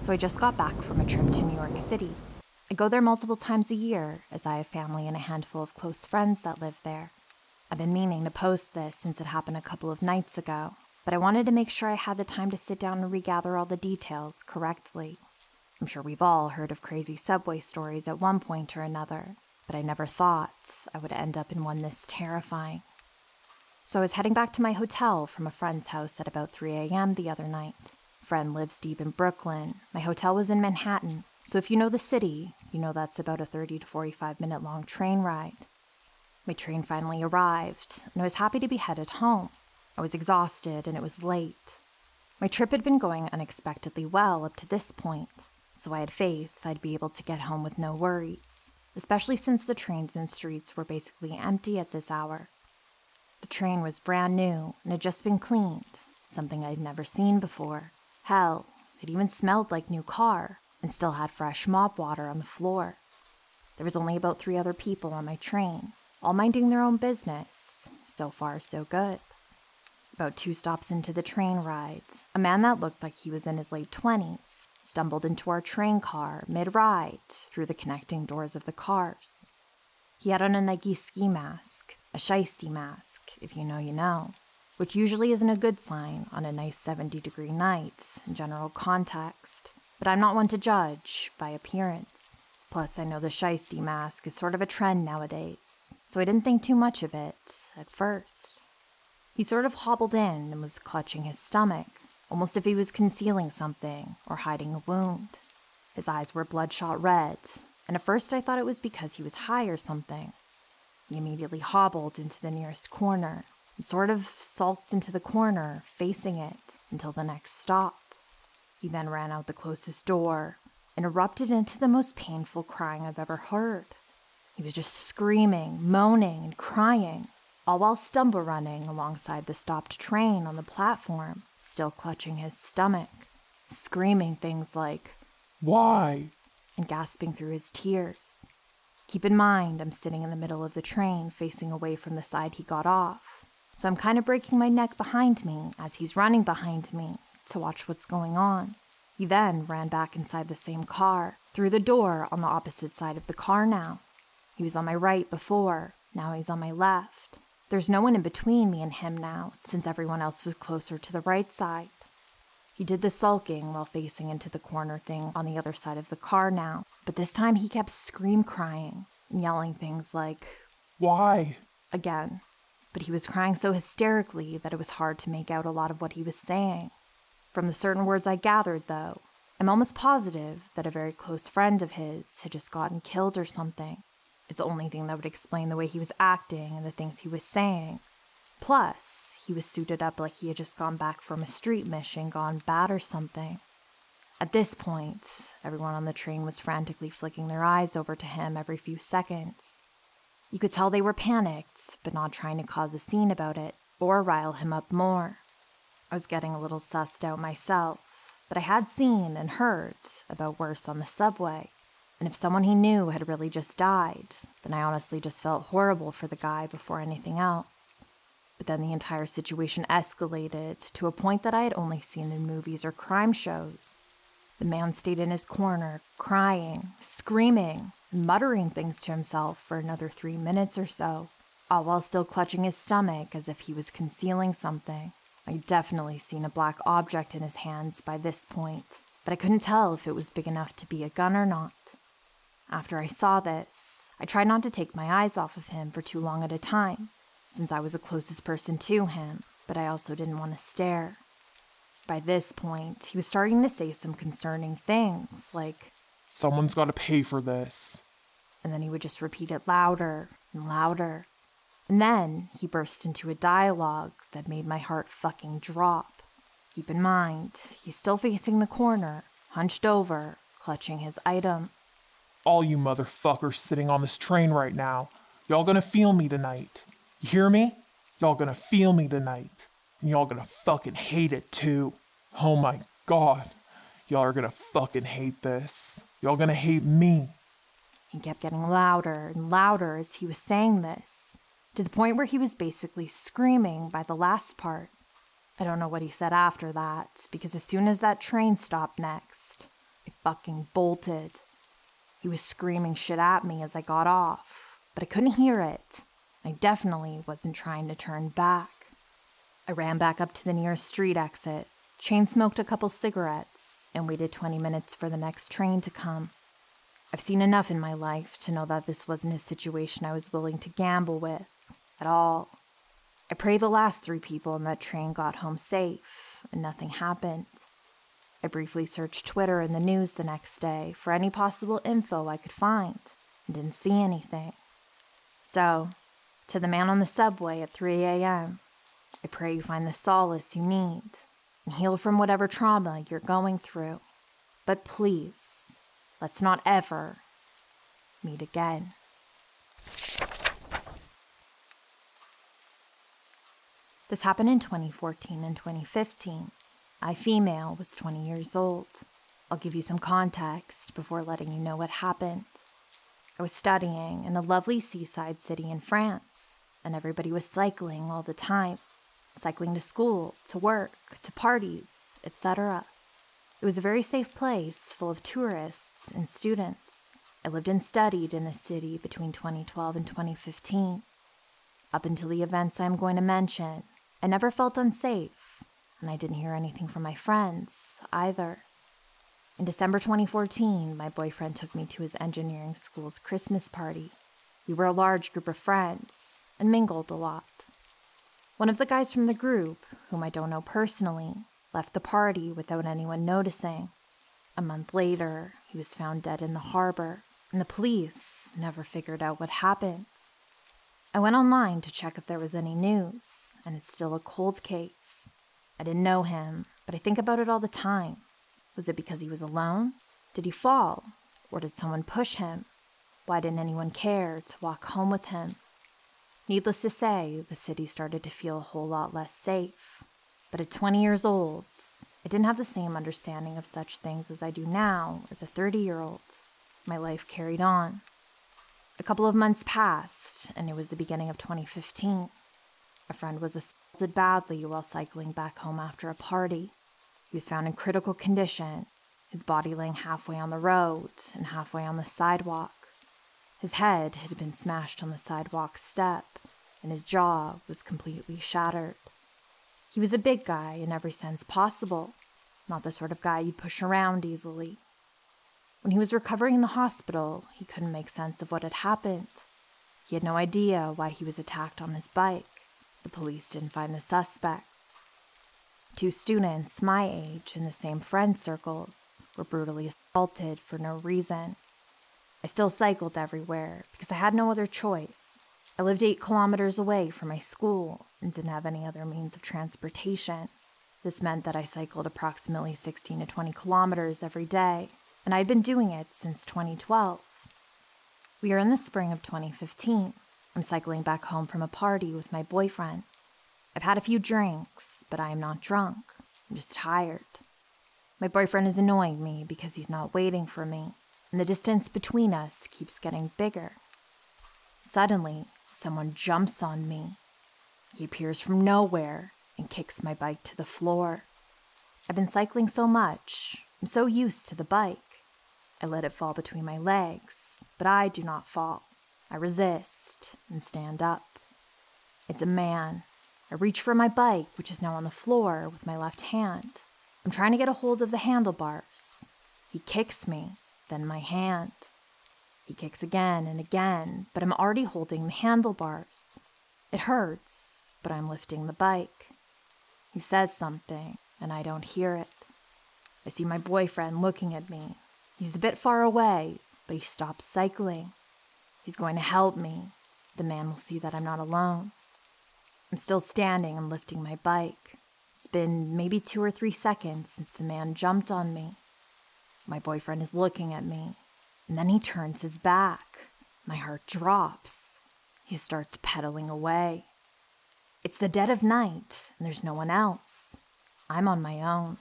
So I just got back from a trip to New York City. I go there multiple times a year, as I have family and a handful of close friends that live there. I've been meaning to post this since it happened a couple of nights ago, but I wanted to make sure I had the time to sit down and regather all the details correctly. I'm sure we've all heard of crazy subway stories at one point or another, but I never thought I would end up in one this terrifying. So I was heading back to my hotel from a friend's house at about 3 a.m. the other night. A friend lives deep in Brooklyn. My hotel was in Manhattan, so if you know the city, you know that's about a 30 to 45 minute long train ride. My train finally arrived, and I was happy to be headed home. I was exhausted, and it was late. My trip had been going unexpectedly well up to this point, so I had faith I'd be able to get home with no worries, especially since the trains and streets were basically empty at this hour. The train was brand new and had just been cleaned, something I'd never seen before. Hell, it even smelled like new car and still had fresh mop water on the floor. There was only about 3 other people on my train, all minding their own business. So far, so good. About 2 stops into the train ride, a man that looked like he was in his late 20s stumbled into our train car mid-ride through the connecting doors of the cars. He had on a Nike ski mask, a shiesty mask, if you know you know, which usually isn't a good sign on a nice 70-degree night in general context, but I'm not one to judge by appearance. Plus, I know the shiesty mask is sort of a trend nowadays, so I didn't think too much of it at first. He sort of hobbled in and was clutching his stomach, almost if he was concealing something or hiding a wound. His eyes were bloodshot red, and at first I thought it was because he was high or something. He immediately hobbled into the nearest corner and sort of sulked into the corner, facing it, until the next stop. He then ran out the closest door and erupted into the most painful crying I've ever heard. He was just screaming, moaning, and crying, all while stumble running alongside the stopped train on the platform, still clutching his stomach, screaming things like, "Why?" and gasping through his tears. Keep in mind, I'm sitting in the middle of the train facing away from the side he got off, so I'm kind of breaking my neck behind me as he's running behind me to watch what's going on. He then ran back inside the same car, through the door on the opposite side of the car now. He was on my right before, now he's on my left. There's no one in between me and him now, since everyone else was closer to the right side. He did the sulking while facing into the corner thing on the other side of the car now, but this time he kept crying and yelling things like, "Why?" again. But he was crying so hysterically that it was hard to make out a lot of what he was saying. From the certain words I gathered, though, I'm almost positive that a very close friend of his had just gotten killed or something. It's the only thing that would explain the way he was acting and the things he was saying. Plus, he was suited up like he had just gone back from a street mission gone bad or something. At this point, everyone on the train was frantically flicking their eyes over to him every few seconds. You could tell they were panicked, but not trying to cause a scene about it or rile him up more. I was getting a little sussed out myself, but I had seen and heard about worse on the subway. And if someone he knew had really just died, then I honestly just felt horrible for the guy before anything else. But then the entire situation escalated to a point that I had only seen in movies or crime shows. The man stayed in his corner, crying, screaming, and muttering things to himself for another 3 minutes or so, all while still clutching his stomach as if he was concealing something. I'd definitely seen a black object in his hands by this point, but I couldn't tell if it was big enough to be a gun or not. After I saw this, I tried not to take my eyes off of him for too long at a time, since I was the closest person to him, but I also didn't want to stare. By this point, he was starting to say some concerning things, like, "Someone's got to pay for this." And then he would just repeat it louder and louder. And then he burst into a dialogue that made my heart fucking drop. Keep in mind, he's still facing the corner, hunched over, clutching his item. "All you motherfuckers sitting on this train right now, y'all gonna feel me tonight. You hear me? Y'all gonna feel me tonight. And y'all gonna fucking hate it too. Oh my god. Y'all are gonna fucking hate this. Y'all gonna hate me." He kept getting louder and louder as he was saying this, to the point where he was basically screaming by the last part. I don't know what he said after that, because as soon as that train stopped next, I fucking bolted. He was screaming shit at me as I got off, but I couldn't hear it. I definitely wasn't trying to turn back. I ran back up to the nearest street exit, chain-smoked a couple cigarettes, and waited 20 minutes for the next train to come. I've seen enough in my life to know that this wasn't a situation I was willing to gamble with, at all. I pray the last 3 people in that train got home safe, and nothing happened. I briefly searched Twitter and the news the next day for any possible info I could find, and didn't see anything. So, to the man on the subway at 3 a.m., I pray you find the solace you need and heal from whatever trauma you're going through. But please, let's not ever meet again. This happened in 2014 and 2015. I, female, was 20 years old. I'll give you some context before letting you know what happened. I was studying in a lovely seaside city in France, and everybody was cycling all the time. Cycling to school, to work, to parties, etc. It was a very safe place, full of tourists and students. I lived and studied in the city between 2012 and 2015. Up until the events I'm going to mention, I never felt unsafe, and I didn't hear anything from my friends, either. In December 2014, my boyfriend took me to his engineering school's Christmas party. We were a large group of friends, and mingled a lot. One of the guys from the group, whom I don't know personally, left the party without anyone noticing. A month later, he was found dead in the harbor, and the police never figured out what happened. I went online to check if there was any news, and it's still a cold case. I didn't know him, but I think about it all the time. Was it because he was alone? Did he fall? Or did someone push him? Why didn't anyone care to walk home with him? Needless to say, the city started to feel a whole lot less safe. But at 20 years old, I didn't have the same understanding of such things as I do now as a 30-year-old. My life carried on. A couple of months passed, and it was the beginning of 2015. A friend was assaulted badly while cycling back home after a party. He was found in critical condition, his body laying halfway on the road and halfway on the sidewalk. His head had been smashed on the sidewalk step, and his jaw was completely shattered. He was a big guy in every sense possible, not the sort of guy you'd push around easily. When he was recovering in the hospital, he couldn't make sense of what had happened. He had no idea why he was attacked on his bike. The police didn't find the suspects. 2 students my age in the same friend circles were brutally assaulted for no reason. I still cycled everywhere because I had no other choice. I lived 8 kilometers away from my school and didn't have any other means of transportation. This meant that I cycled approximately 16 to 20 kilometers every day, and I had been doing it since 2012. We are in the spring of 2015. I'm cycling back home from a party with my boyfriend. I've had a few drinks, but I am not drunk. I'm just tired. My boyfriend is annoying me because he's not waiting for me, and the distance between us keeps getting bigger. Suddenly, someone jumps on me. He appears from nowhere and kicks my bike to the floor. I've been cycling so much, I'm so used to the bike. I let it fall between my legs, but I do not fall. I resist and stand up. It's a man. I reach for my bike, which is now on the floor, with my left hand. I'm trying to get a hold of the handlebars. He kicks me, then my hand. He kicks again and again, but I'm already holding the handlebars. It hurts, but I'm lifting the bike. He says something, and I don't hear it. I see my boyfriend looking at me. He's a bit far away, but he stops cycling. He's going to help me. The man will see that I'm not alone. I'm still standing and lifting my bike. It's been maybe 2 or 3 seconds since the man jumped on me. My boyfriend is looking at me, and then he turns his back. My heart drops. He starts pedaling away. It's the dead of night, and there's no one else. I'm on my own.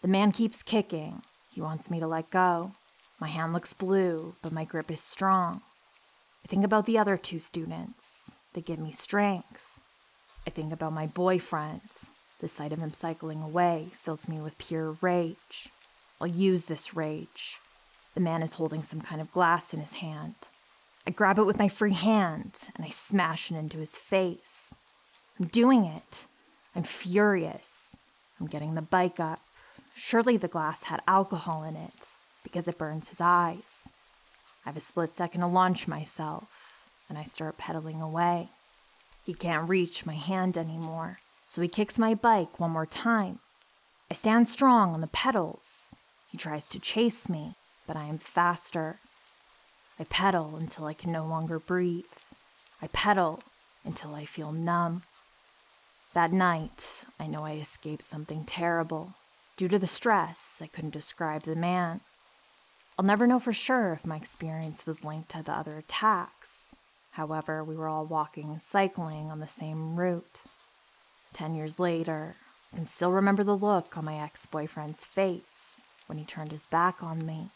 The man keeps kicking. He wants me to let go. My hand looks blue, but my grip is strong. I think about the other 2 students. They give me strength. I think about my boyfriend. The sight of him cycling away fills me with pure rage. I'll use this rage. The man is holding some kind of glass in his hand. I grab it with my free hand, and I smash it into his face. I'm doing it. I'm furious. I'm getting the bike up. Surely the glass had alcohol in it, because it burns his eyes. I have a split second to launch myself, and I start pedaling away. He can't reach my hand anymore, so he kicks my bike one more time. I stand strong on the pedals. He tries to chase me, but I am faster. I pedal until I can no longer breathe. I pedal until I feel numb. That night, I know I escaped something terrible. Due to the stress, I couldn't describe the man. I'll never know for sure if my experience was linked to the other attacks. However, we were all walking and cycling on the same route. 10 years later, I can still remember the look on my ex-boyfriend's face when he turned his back on me.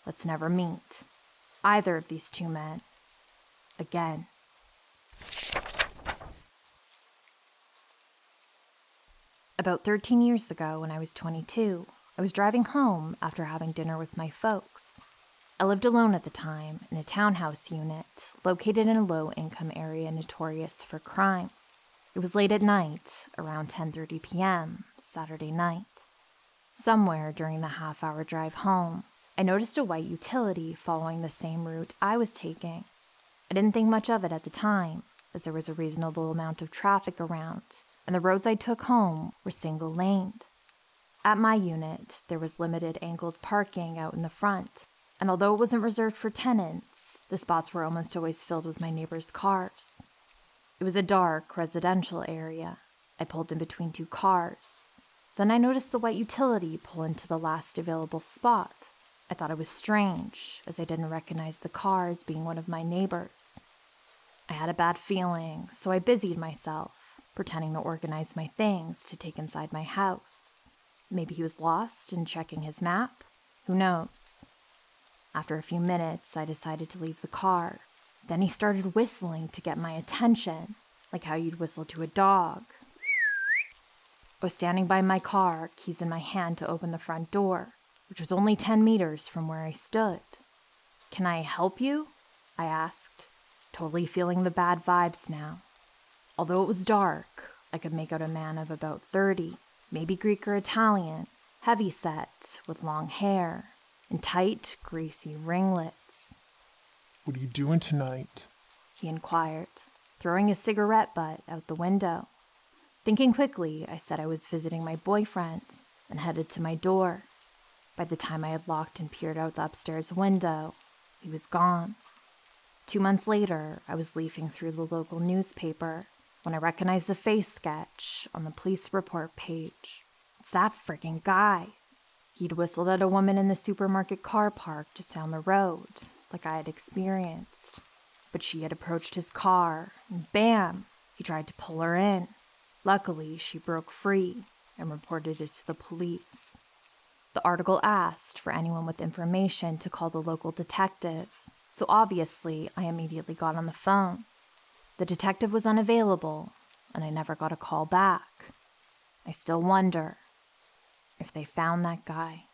Let's never meet either of these two men again. About 13 years ago, when I was 22, I was driving home after having dinner with my folks. I lived alone at the time in a townhouse unit located in a low-income area notorious for crime. It was late at night, around 10:30 p.m., Saturday night. Somewhere during the half-hour drive home, I noticed a white utility following the same route I was taking. I didn't think much of it at the time, as there was a reasonable amount of traffic around, and the roads I took home were single-laned. At my unit, there was limited angled parking out in the front, and although it wasn't reserved for tenants, the spots were almost always filled with my neighbors' cars. It was a dark, residential area. I pulled in between two cars. Then I noticed the white utility pull into the last available spot. I thought it was strange, as I didn't recognize the car as being one of my neighbors. I had a bad feeling, so I busied myself, pretending to organize my things to take inside my house. Maybe he was lost and checking his map? Who knows? After a few minutes, I decided to leave the car. Then he started whistling to get my attention, like how you'd whistle to a dog. I was standing by my car, keys in my hand to open the front door, which was only 10 meters from where I stood. "Can I help you?" I asked, totally feeling the bad vibes now. Although it was dark, I could make out a man of about 30, maybe Greek or Italian, heavy-set, with long hair, and tight, greasy ringlets. "What are you doing tonight?" he inquired, throwing his cigarette butt out the window. Thinking quickly, I said I was visiting my boyfriend, and headed to my door. By the time I had locked and peered out the upstairs window, he was gone. 2 months later, I was leafing through the local newspaper when I recognized the face sketch on the police report page. It's that friggin' guy. He'd whistled at a woman in the supermarket car park just down the road, like I had experienced. But she had approached his car, and bam, he tried to pull her in. Luckily, she broke free and reported it to the police. The article asked for anyone with information to call the local detective, so obviously I immediately got on the phone. The detective was unavailable, and I never got a call back. I still wonder if they found that guy.